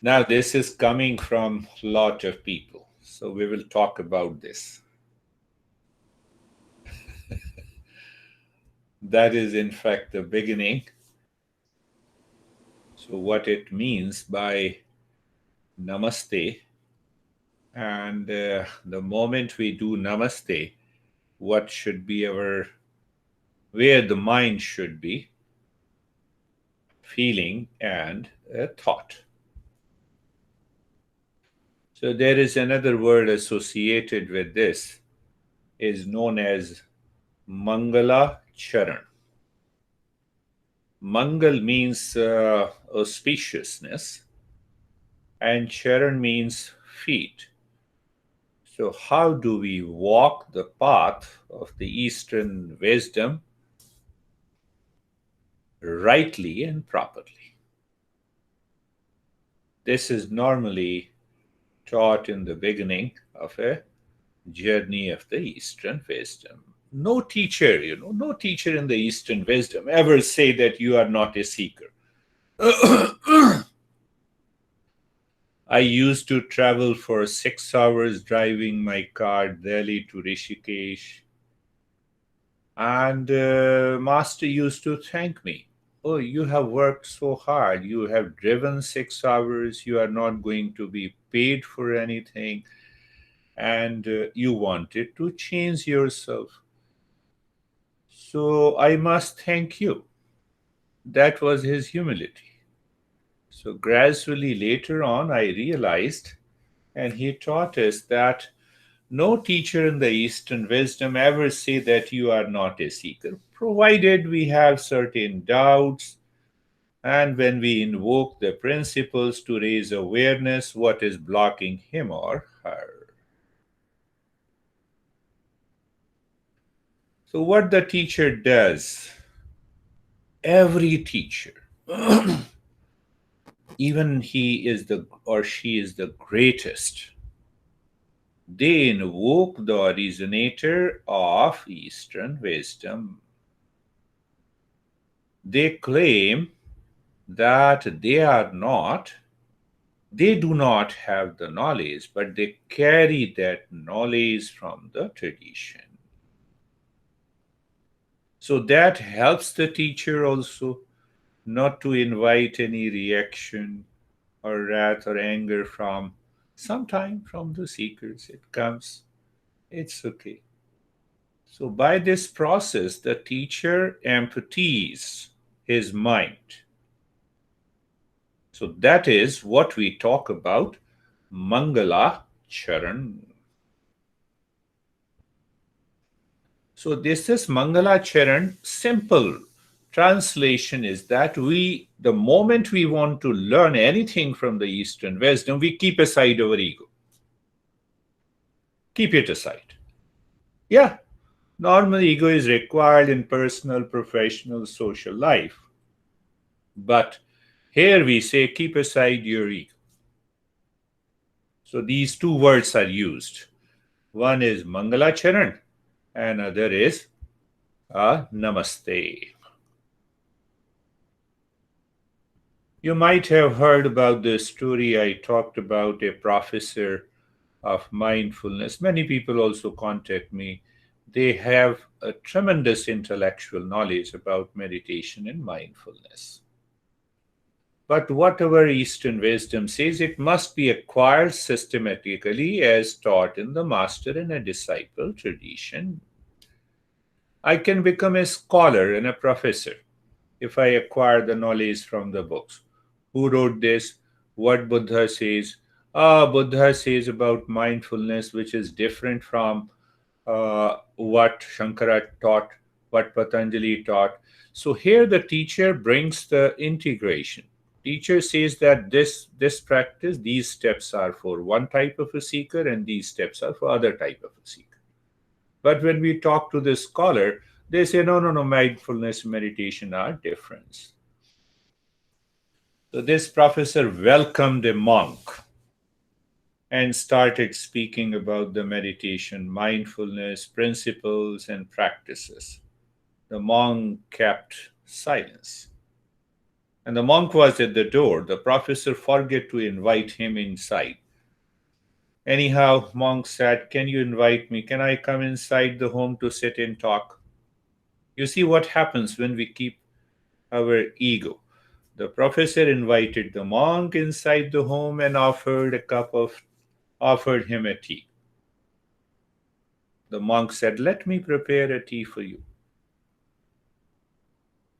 Now, this is coming from a lot of people, so we will talk about this. That is, in fact, the beginning. So, what it means by namaste, and the moment we do namaste, what should be where the mind should be, feeling, and thought. So, there is another word associated with this, is known as Mangalacharan. Mangal means auspiciousness, and Charan means feet. So, how do we walk the path of the Eastern wisdom rightly and properly? This is normally taught in the beginning of a journey of the Eastern wisdom. No teacher, no teacher in the Eastern wisdom ever say that you are not a seeker. I used to travel for 6 hours driving my car Delhi to Rishikesh, and Master used to thank me. Oh, you have worked so hard. You have driven 6 hours. You are not going to be paid for anything, and you wanted to change yourself. So I must thank you. That was his humility. So gradually later on, I realized, and he taught us that no teacher in the Eastern wisdom ever say that you are not a seeker, provided we have certain doubts and when we invoke the principles to raise awareness what is blocking him or her. So what the teacher does, every teacher, even he is the or she is the greatest, they invoke the originator of Eastern wisdom. They claim that they do not have the knowledge, but they carry that knowledge from the tradition. So that helps the teacher also not to invite any reaction or wrath or anger from sometime from the seekers. It comes, it's okay. So by this process, the teacher empties his mind. So that is what we talk about Mangala Charan. So this is Mangala Charan. Simple translation is that the moment we want to learn anything from the Eastern wisdom, we keep aside our ego. Keep it aside. Yeah, normal ego is required in personal, professional, social life. But here we say keep aside your ego. So these two words are used. One is Mangalacharan and other is Namaste. You might have heard about the story I talked about a professor of mindfulness. Many people also contact me. They have a tremendous intellectual knowledge about meditation and mindfulness. But whatever Eastern wisdom says, it must be acquired systematically as taught in the master and a disciple tradition. I can become a scholar and a professor if I acquire the knowledge from the books. Who wrote this? What Buddha says? Buddha says about mindfulness, which is different from what Shankara taught, what Patanjali taught. So here the teacher brings the integration. Teacher says that this practice, these steps are for one type of a seeker, and these steps are for other type of a seeker. But when we talk to the scholar, they say, no, no, no, mindfulness, meditation are different. So this professor welcomed a monk and started speaking about the meditation, mindfulness, principles, and practices. The monk kept silence. And the monk was at the door. The professor forgot to invite him inside. Anyhow, monk said, "Can you invite me? Can I come inside the home to sit and talk?" You see what happens when we keep our ego. The professor invited the monk inside the home and offered him a tea. The monk said, "Let me prepare a tea for you."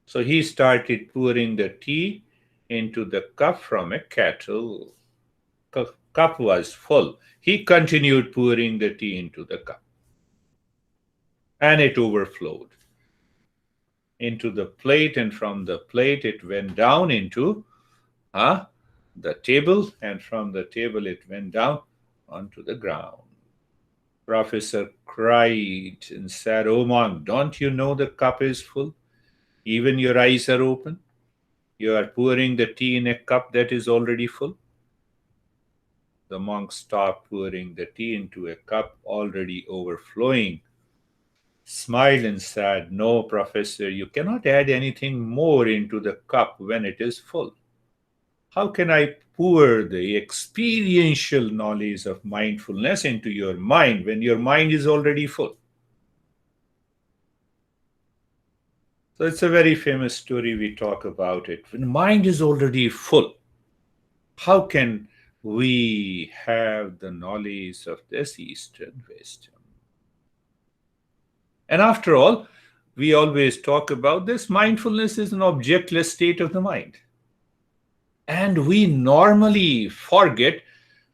So he started pouring the tea into the cup from a kettle. Cup was full. He continued pouring the tea into the cup, and it overflowed into the plate, and from the plate it went down into the table, and from the table it went down onto the ground. Professor cried and said, "Oh monk, don't you know the cup is full? Even your eyes are open. You are pouring the tea in a cup that is already full." The monk stopped pouring the tea into a cup already overflowing, smiled and said, "No, professor, you cannot add anything more into the cup when it is full. How can I pour the experiential knowledge of mindfulness into your mind when your mind is already full?" So it's a very famous story. We talk about it. When the mind is already full, how can we have the knowledge of this Eastern wisdom? And after all, we always talk about this. Mindfulness is an objectless state of the mind. And we normally forget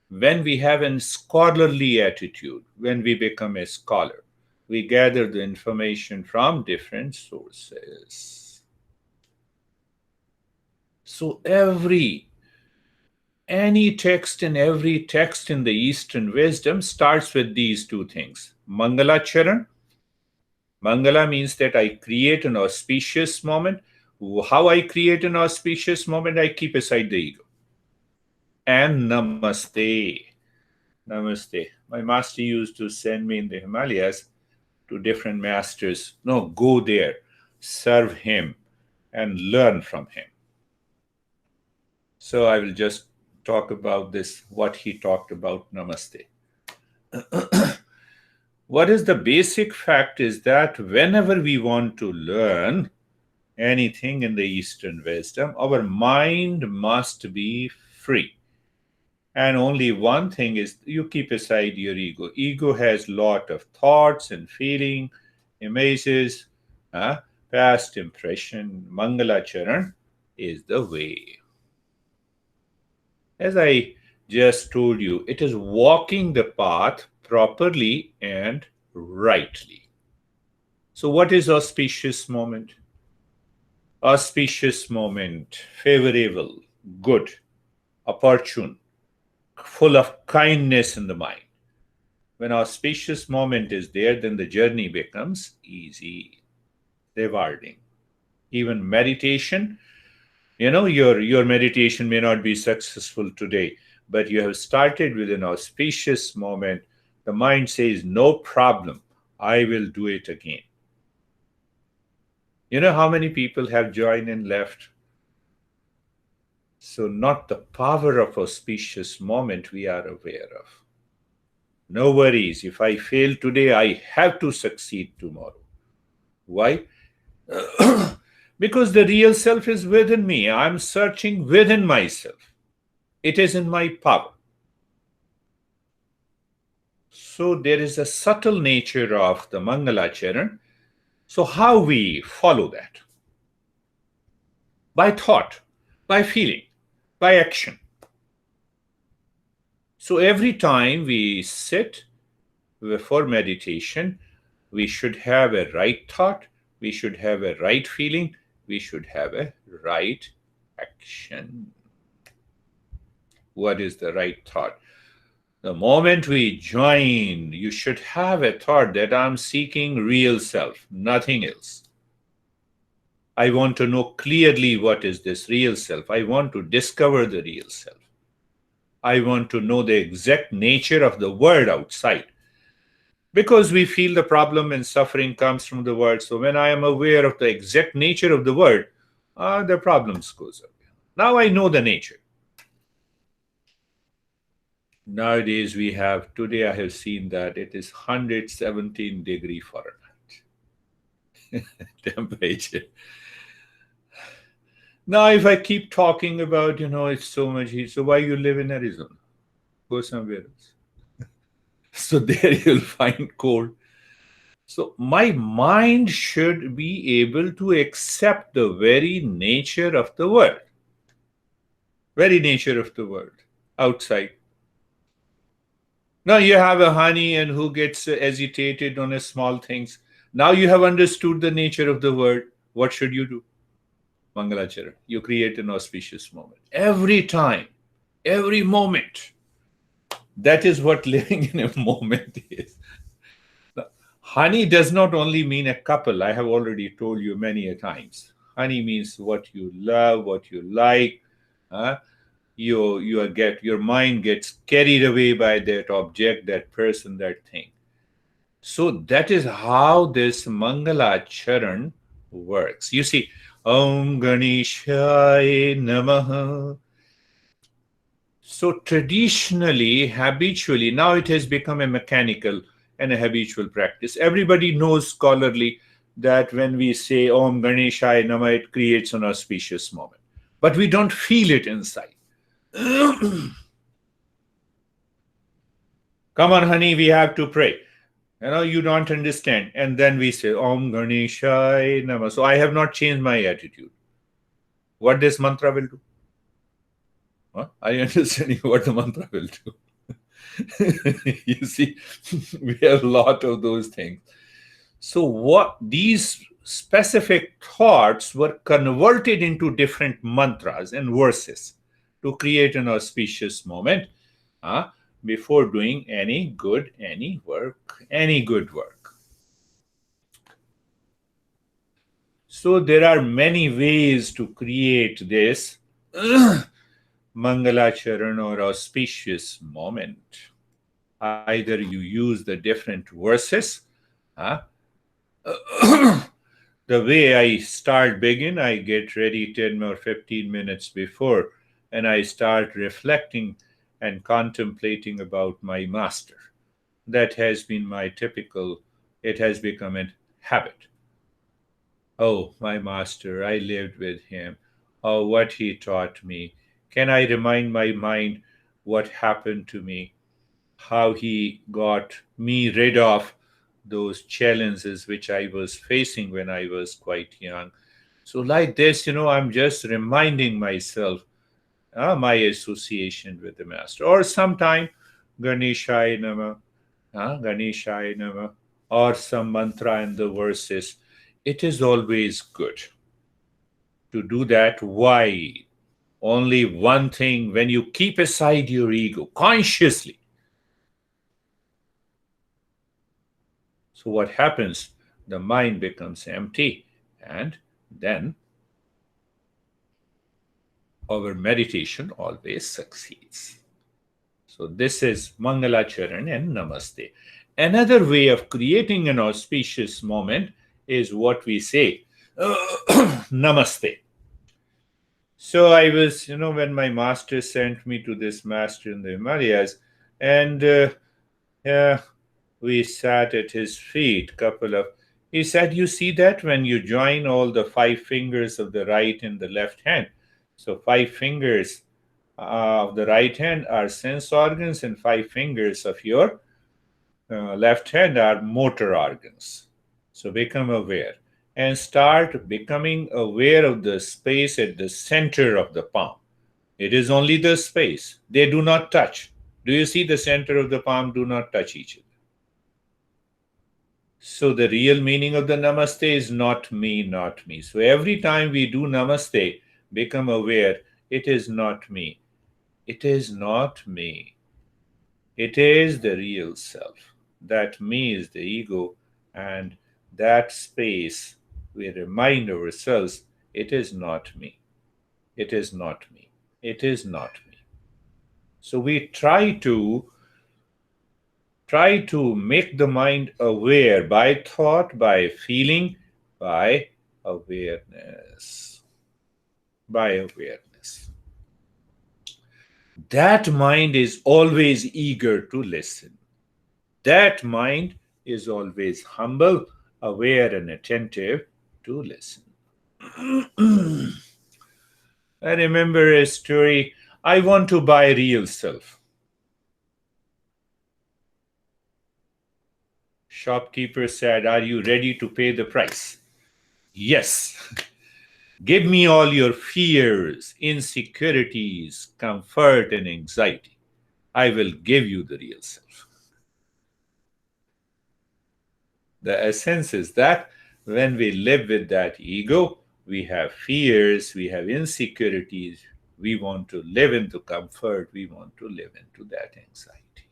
when we have a scholarly attitude, when we become a scholar. We gather the information from different sources. So any text and every text in the Eastern wisdom starts with these two things. Mangalacharan. Mangala means that I create an auspicious moment. How I create an auspicious moment? I keep aside the ego. And namaste. Namaste. My master used to send me in the Himalayas to different masters. No, go there, serve him, and learn from him. So I will just talk about this, what he talked about namaste. What is the basic fact is that whenever we want to learn anything in the Eastern wisdom, our mind must be free. And only one thing is you keep aside your ego. Ego has lot of thoughts and feeling, images, past impression. Mangalacharan is the way. As I just told you, it is walking the path properly and rightly. So, what is auspicious moment? Auspicious moment, favorable, good, opportune, full of kindness in the mind. When auspicious moment is there, then the journey becomes easy, rewarding. Even meditation, your meditation may not be successful today, but you have started with an auspicious moment. The mind says, "No problem, I will do it again." You know how many people have joined and left? So, not the power of auspicious moment we are aware of. No worries. If I fail today, I have to succeed tomorrow. Why? Because the real self is within me. I'm searching within myself. It is in my power. So there is a subtle nature of the Mangalacharan. So how we follow that? By thought, by feeling, by action. So every time we sit for meditation, we should have a right thought, we should have a right feeling, we should have a right action. What is the right thought? The moment we join, you should have a thought that I'm seeking real self, nothing else. I want to know clearly what is this real self. I want to discover the real self. I want to know the exact nature of the world outside. Because we feel the problem and suffering comes from the world. So when I am aware of the exact nature of the world, the problems goes away. Now I know the nature. Nowadays we have, today I have seen that it is 117 degrees Fahrenheit temperature. Now if I keep talking about, it's so much heat, so why you live in Arizona? Go somewhere else. So there you'll find cold. So my mind should be able to accept the very nature of the world, very nature of the world outside. Now you have a honey and who gets agitated on a small things. Now you have understood the nature of the world. What should you do? Mangalacharan. You create an auspicious moment. Every time, every moment. That is what living in a moment is. Honey does not only mean a couple. I have already told you many a times. Honey means what you love, what you like. Uh, your mind gets carried away by that object, that person, that thing. So that is how this Mangalacharan works. You see, Om Ganeshaya Namaha. So traditionally, habitually, now it has become a mechanical and a habitual practice. Everybody knows scholarly that when we say Om Ganeshaya Nama, it creates an auspicious moment. But we don't feel it inside. Come on, honey, we have to pray. You don't understand. And then we say Om Ganeshaya Nama. So I have not changed my attitude. What this mantra will do? Huh? Are you understanding what the mantra will do? You see, we have a lot of those things. So what these specific thoughts were converted into different mantras and verses to create an auspicious moment before doing any good work. So there are many ways to create this Mangalacharan or auspicious moment. Either you use the different verses. The way I begin, I get ready 10 or 15 minutes before, and I start reflecting and contemplating about my master. That has been my typical, it has become a habit. Oh, my master, I lived with him. Oh, what he taught me. Can I remind my mind what happened to me? How he got me rid of those challenges which I was facing when I was quite young. So, like this, I'm just reminding myself my association with the master. Or sometime, Ganeshaya Nama, Ganeshaya Nama, or some mantra in the verses. It is always good to do that. Why? Only one thing, when you keep aside your ego consciously. So what happens? The mind becomes empty, and then our meditation always succeeds. So this is Mangalacharan and Namaste. Another way of creating an auspicious moment is what we say, Namaste. So I was, when my master sent me to this master in the Himalayas, and we sat at his feet, he said, you see that when you join all the 5 fingers of the right and the left hand, so 5 fingers of the right hand are sense organs, and 5 fingers of your left hand are motor organs. So become aware and start becoming aware of the space at the center of the palm. It is only the space. They do not touch. Do you see the center of the palm do not touch each other? So the real meaning of the namaste is not me, not me. So every time we do namaste, become aware, it is not me. It is not me. It is the real self. That me is the ego, and that space we remind ourselves, it is not me. It is not me. It is not me. So we try to make the mind aware by thought, by feeling, by awareness. By awareness. things. That mind is always eager to listen. That mind is always humble, aware, and attentive to listen. I remember a story. I want to buy real self. Shopkeeper said, "Are you ready to pay the price?" Yes. Give me all your fears, insecurities, comfort, and anxiety. I will give you the real self. The essence is that when we live with that ego, we have fears, we have insecurities, we want to live into comfort, we want to live into that anxiety.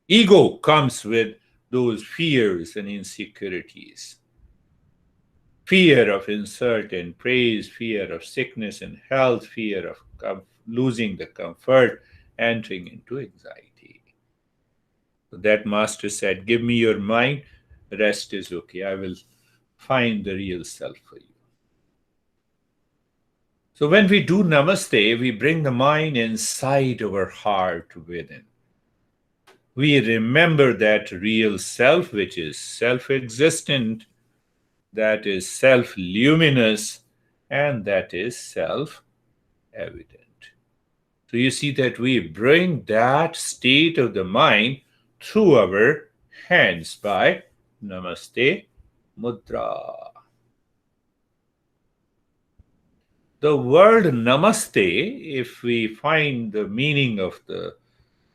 Ego comes with those fears and insecurities. Fear of insult and praise, fear of sickness and health, fear of losing the comfort, entering into anxiety. So that master said, "Give me your mind, rest is okay. I will find the real self for you." So when we do namaste, we bring the mind inside our heart within. We remember that real self, which is self existent, that is self luminous, and that is self evident. So you see that we bring that state of the mind through our hands by Namaste Mudra. The word Namaste, if we find the meaning of the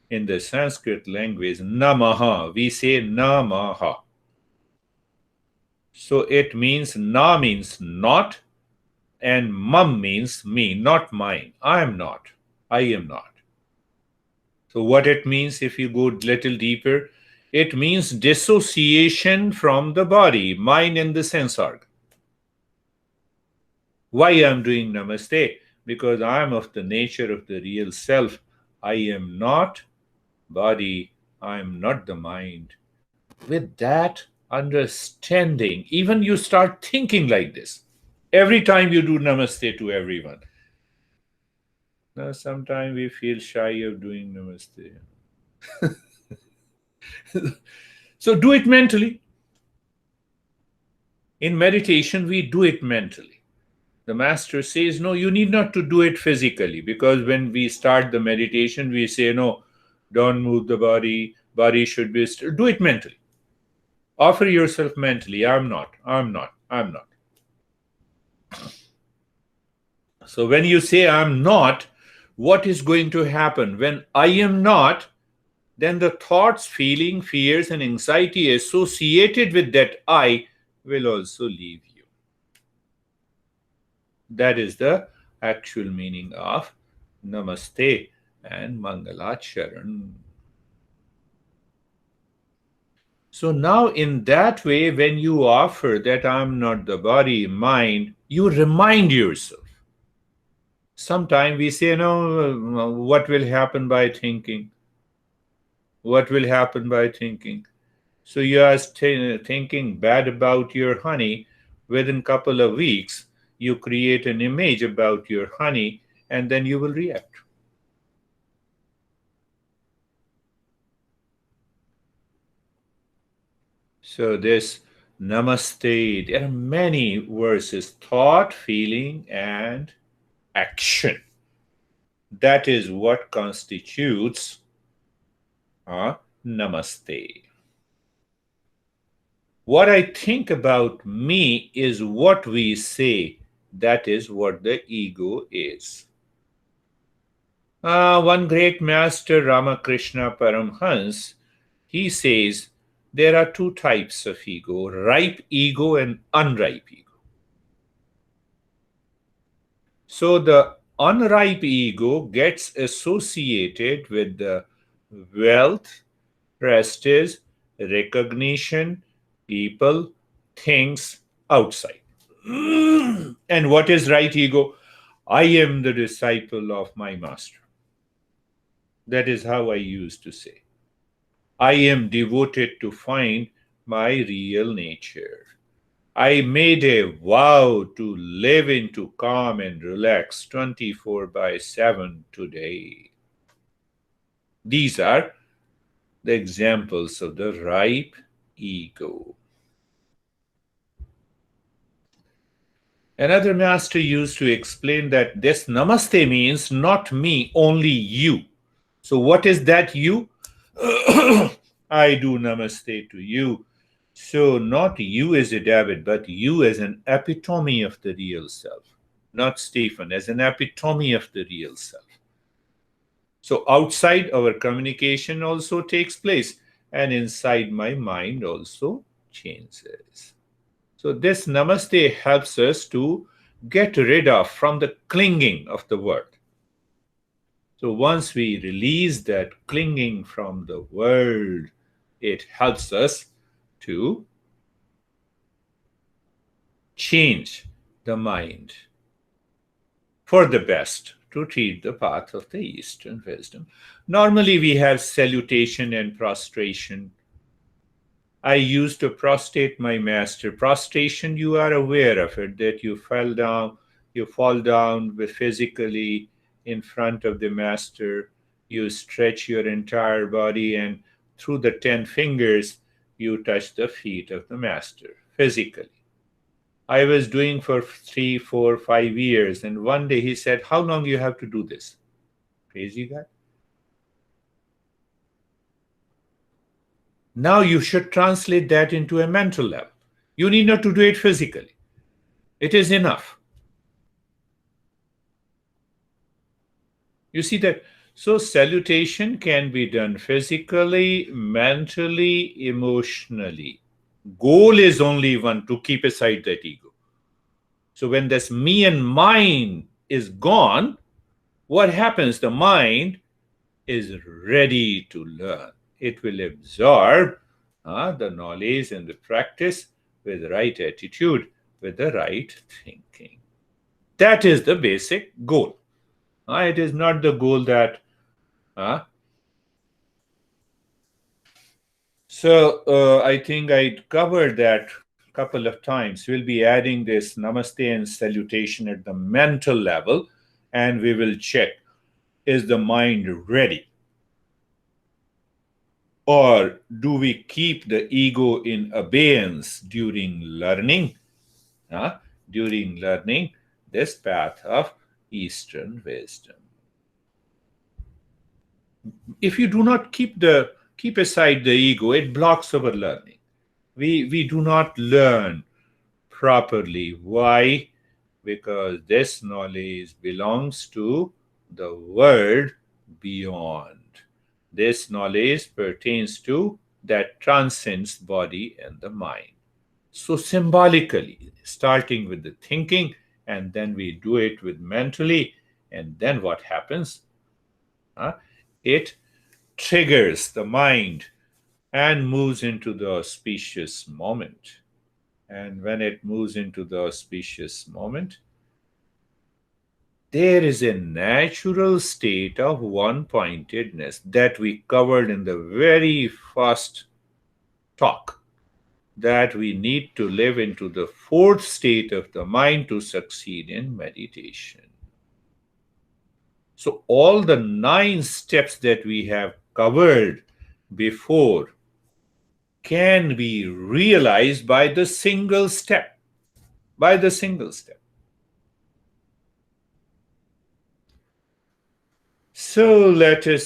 in the Sanskrit language, Namaha, we say Namaha. So it means Na means not, and Mam means me, not mine. I am not. I am not. So what it means, if you go a little deeper, it means dissociation from the body, mind, and the sense organ. Why I'm doing Namaste? Because I'm of the nature of the real self. I am not body. I am not the mind. With that understanding, even you start thinking like this. Every time you do Namaste to everyone. Now, sometimes we feel shy of doing Namaste. So do it mentally. In meditation, we do it mentally. The master says, no, you need not to do it physically, because when we start the meditation, we say, no, don't move the body, body should be still. Do it mentally. Offer yourself mentally. I'm not, I'm not, I'm not. So when you say I'm not, what is going to happen? When I am not, then the thoughts, feeling, fears, and anxiety associated with that I will also leave you. That is the actual meaning of Namaste and Mangalacharan. So now, in that way, when you offer that I'm not the body, mind, you remind yourself. Sometimes we say, no, what will happen by thinking? What will happen by thinking? So you are thinking bad about your honey. Within a couple of weeks, you create an image about your honey, and then you will react. So this namaste, there are many verses: thought, feeling, and action. That is what constitutes namaste. What I think about me is what we say. That is what the ego is. One great master, Ramakrishna Paramhans, he says there are two types of ego: ripe ego and unripe ego. So the unripe ego gets associated with the wealth, prestige, recognition, people, things outside. And what is right ego? I am the disciple of my master. That is how I used to say. I am devoted to find my real nature. I made a vow to live into calm and relax 24 by 7 today. These are the examples of the ripe ego. Another master used to explain that this namaste means not me, only you. So, what is that you? I do namaste to you. So, not you as a David, but you as an epitome of the real self. Not Stephen, as an epitome of the real self. So, outside our communication also takes place, and inside my mind also changes. So, this namaste helps us to get rid of from the clinging of the world. So once we release that clinging from the world, it helps us to change the mind for the best to treat the path of the Eastern wisdom. Normally, we have salutation and prostration. I used to prostrate my master. Prostration, you are aware of it, that you fall down physically in front of the master, you stretch your entire body, and through the 10 fingers, you touch the feet of the master physically. I was doing for 3, 4, 5 years, and one day he said, "How long you have to do this?" Crazy guy. Now you should translate that into a mental level. You need not to do it physically. It is enough. You see that? So salutation can be done physically, mentally, emotionally. Goal is only one, to keep aside that ego. So when this me and mine is gone, what happens? The mind is ready to learn. It will absorb the knowledge and the practice with the right attitude, with the right thinking. That is the basic goal. It is not the goal that. I think I covered that a couple of times. We'll be adding this namaste and salutation at the mental level, and we will check, is the mind ready? Or do we keep the ego in abeyance during learning? During learning this path of Eastern wisdom. If you do not keep aside the ego, it blocks our learning. We do not learn properly. Why? Because this knowledge belongs to the world beyond. This knowledge pertains to that transcends body and the mind. So symbolically, starting with the thinking, and then we do it with mentally, and then what happens? It triggers the mind and moves into the auspicious moment. And when it moves into the auspicious moment, there is a natural state of one pointedness that we covered in the very first talk, that we need to live into the fourth state of the mind to succeed in meditation. So, all the 9 steps that we have covered before can be realized by the single step. By the single step. So let us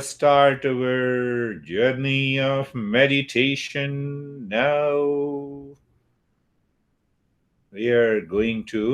start our journey of meditation now. We are going to